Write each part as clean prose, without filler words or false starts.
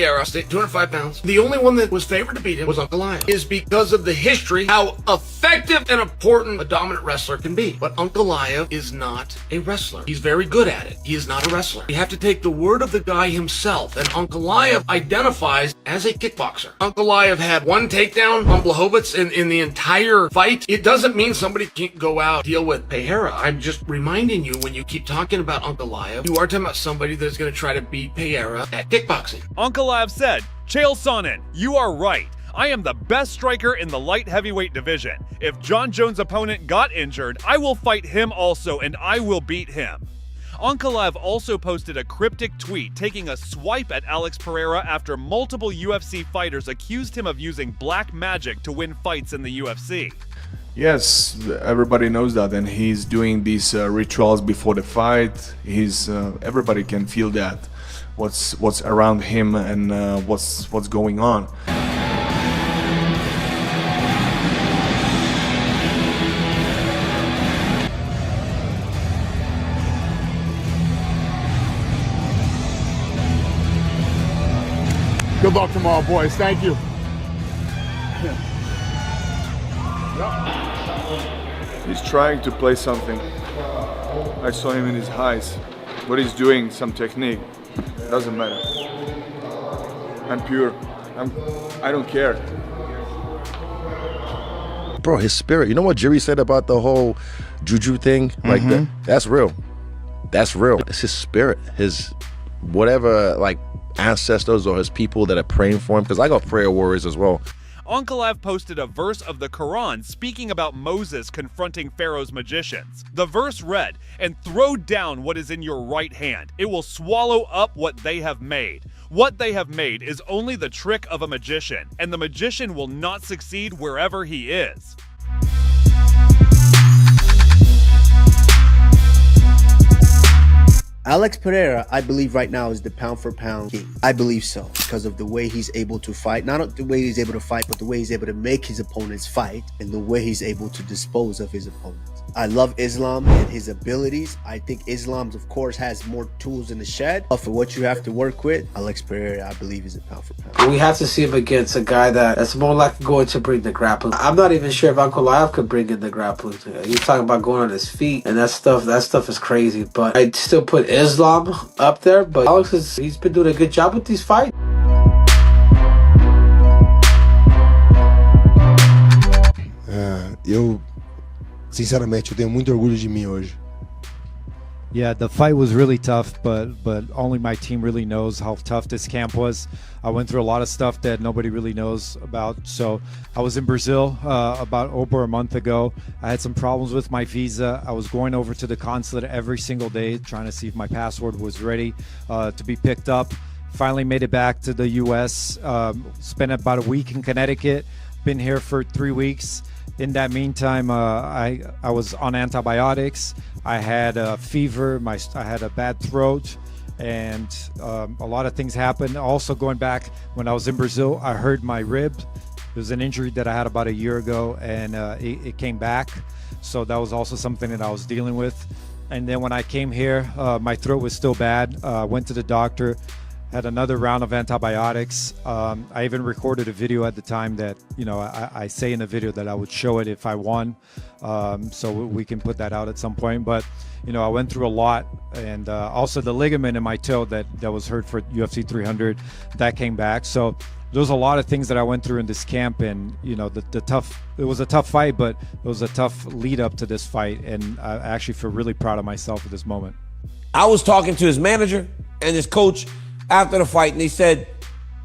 Pereira, 205 pounds. The only one that was favored to beat him was Ankalaev. Is because of the history, how effective and important a dominant wrestler can be. But Ankalaev is not a wrestler. He's very good at it. He is not a wrestler. You have to take the word of the guy himself. And Ankalaev identifies as a kickboxer. Ankalaev had one takedown on Blachowicz in the entire fight. It doesn't mean somebody can't go out and deal with Pereira. I'm just reminding you, when you keep talking about Ankalaev, you are talking about somebody that's going to try to beat Pereira at kickboxing. Ankalaev said, "Chael Sonnen, you are right. I am the best striker in the light heavyweight division. If John Jones' opponent got injured, I will fight him also, and I will beat him." Ankalaev also posted a cryptic tweet taking a swipe at Alex Pereira after multiple UFC fighters accused him of using black magic to win fights in the UFC. Yes, everybody knows that, and he's doing these rituals before the fight. Everybody can feel that, what's around him and what's going on. Good luck tomorrow, boys. Thank you. He's trying to play something. I saw him in his eyes. What he's doing, some technique, doesn't matter. I'm pure. I don't care. Bro, his spirit. You know what Jerry said about the whole juju thing? Like that's real. That's real. It's his spirit. His whatever, like, ancestors or his people that are praying for him, because I got prayer warriors as well. Ankalaev posted a verse of the Quran speaking about Moses confronting Pharaoh's magicians. The verse read, "And throw down what is in your right hand. It will swallow up what they have made. What they have made is only the trick of a magician, and the magician will not succeed wherever he is." Alex Pereira, I believe right now, is the pound for pound king. I believe so, because of the way he's able to fight. Not the way he's able to fight, but the way he's able to make his opponents fight and the way he's able to dispose of his opponents. I love Islam and his abilities. I think Islam, of course, has more tools in the shed. But for what you have to work with, Alex Pereira, I believe, is a pound for pound. We have to see him against a guy that's more likely going to bring the grappling. I'm not even sure if Ankalaev could bring in the grappling. He's talking about going on his feet, and that stuff is crazy. But I'd still put Islam up there. But Alex he's been doing a good job with these fights. Sinceramente, eu tenho muito orgulho de mim hoje. Yeah, the fight was really tough, but only my team really knows how tough this camp was. I went through a lot of stuff that nobody really knows about. So I was in Brazil about over a month ago. I had some problems with my visa. I was going over to the consulate every single day trying to see if my passport was ready to be picked up. Finally made it back to the US, spent about a week in Connecticut, been here for 3 weeks. In that meantime, I was on antibiotics. I had a fever. I had a bad throat, and a lot of things happened. Also, going back when I was in Brazil, I hurt my rib. It was an injury that I had about a year ago, and it came back. So that was also something that I was dealing with. And then when I came here, my throat was still bad. Went to the doctor. Had another round of antibiotics. I even recorded a video at the time that, you know, I say in the video that I would show it if I won. So we can put that out at some point. But, you know, I went through a lot. And also the ligament in my toe that was hurt for UFC 300, that came back. So there's a lot of things that I went through in this camp. And, you know, it was a tough fight, but it was a tough lead up to this fight. And I actually feel really proud of myself at this moment. I was talking to his manager and his coach after the fight, and they said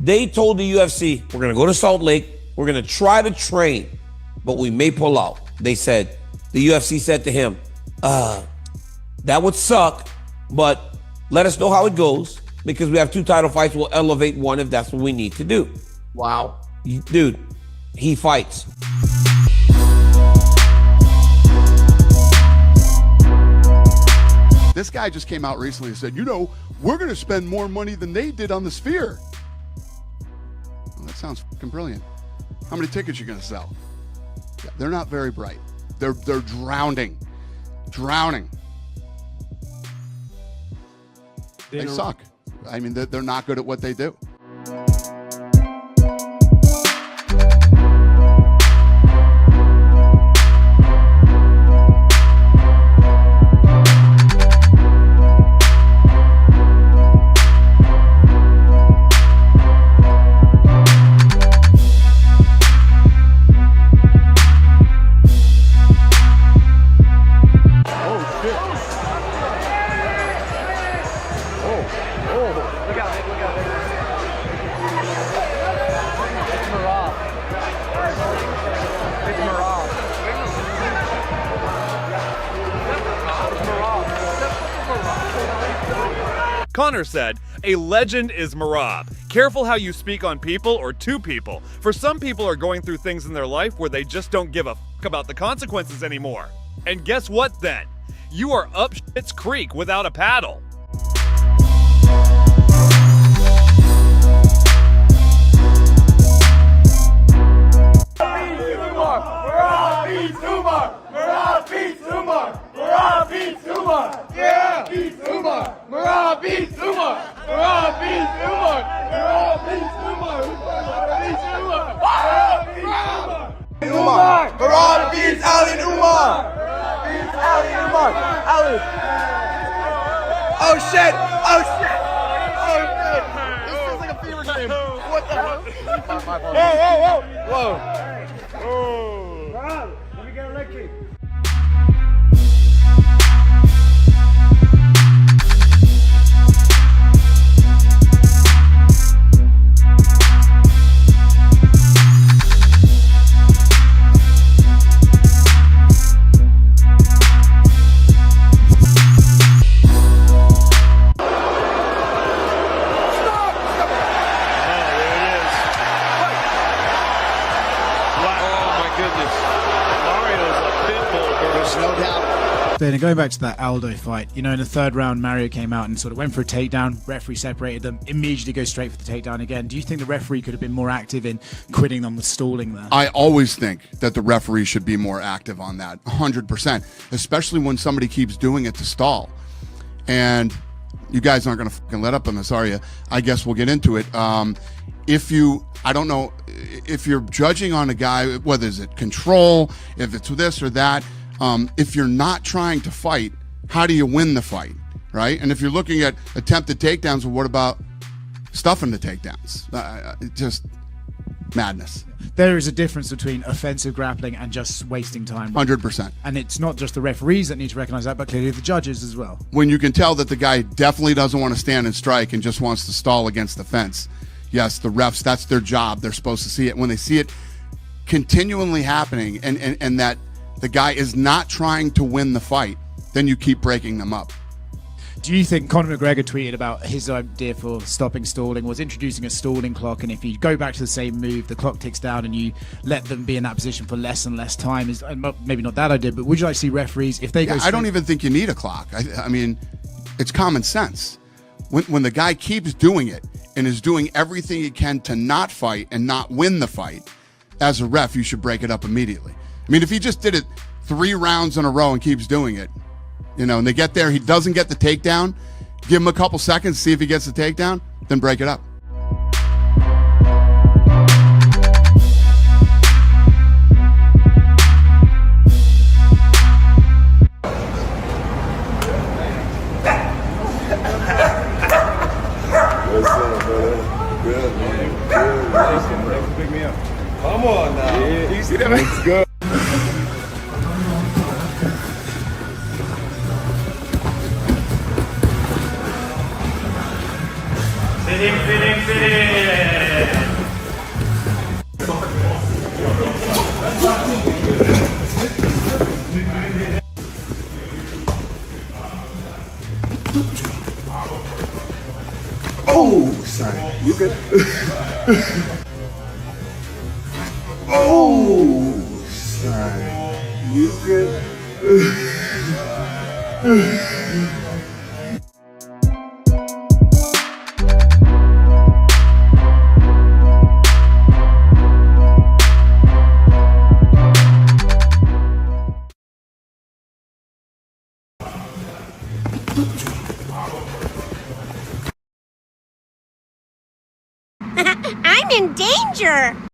they told the UFC, we're going to go to Salt Lake, we're going to try to train, but we may pull out. They said, the UFC said to him, that would suck, but let us know how it goes, because we have 2 title fights. We'll elevate one if that's what we need to do. Wow. Dude, he fights. This guy just came out recently and said, you know, we're going to spend more money than they did on the Sphere. Well, that sounds fucking brilliant. How many tickets are you going to sell? Yeah, they're not very bright. They're drowning. They suck. I mean, they're not good at what they do. Connor said, "A legend is Merab. Careful how you speak on people or to people, for some people are going through things in their life where they just don't give a fuck about the consequences anymore. And guess what then? You are up shit's creek without a paddle." And going back to that Aldo fight, you know, in the third round, Mario came out and sort of went for a takedown. Referee separated them, immediately goes straight for the takedown again. Do you think the referee could have been more active in quitting on the stalling there? I always think that the referee should be more active on that, 100%, especially when somebody keeps doing it to stall. And you guys aren't going to fucking let up on this, are you? I guess we'll get into it. I don't know, if you're judging on a guy, whether it's control, if it's this or that, if you're not trying to fight, how do you win the fight, right? And if you're looking at attempted takedowns, well, what about stuffing the takedowns? Just madness. There is a difference between offensive grappling and just wasting time. 100%. And it's not just the referees that need to recognize that, but clearly the judges as well. When you can tell that the guy definitely doesn't want to stand and strike and just wants to stall against the fence, yes, the refs, that's their job. They're supposed to see it. When they see it continually happening and that the guy is not trying to win the fight, then you keep breaking them up. Do you think Conor McGregor tweeted about his idea for stopping stalling was introducing a stalling clock, and if you go back to the same move, the clock ticks down and you let them be in that position for less and less time? Is maybe not that idea, but would you like to see referees, if they go I don't even think you need a clock. I mean, it's common sense. When the guy keeps doing it and is doing everything he can to not fight and not win the fight, as a ref, you should break it up immediately. I mean, if he just did it 3 rounds in a row and keeps doing it, you know, and they get there, he doesn't get the takedown, give him a couple seconds, see if he gets the takedown, then break it up. What's up, brother? Good, man. Good. Thanks for picking me up. Come on now. Yeah. You see that? Let's go. Oh, sorry. You good? Oh, sorry. You good? I'm in danger!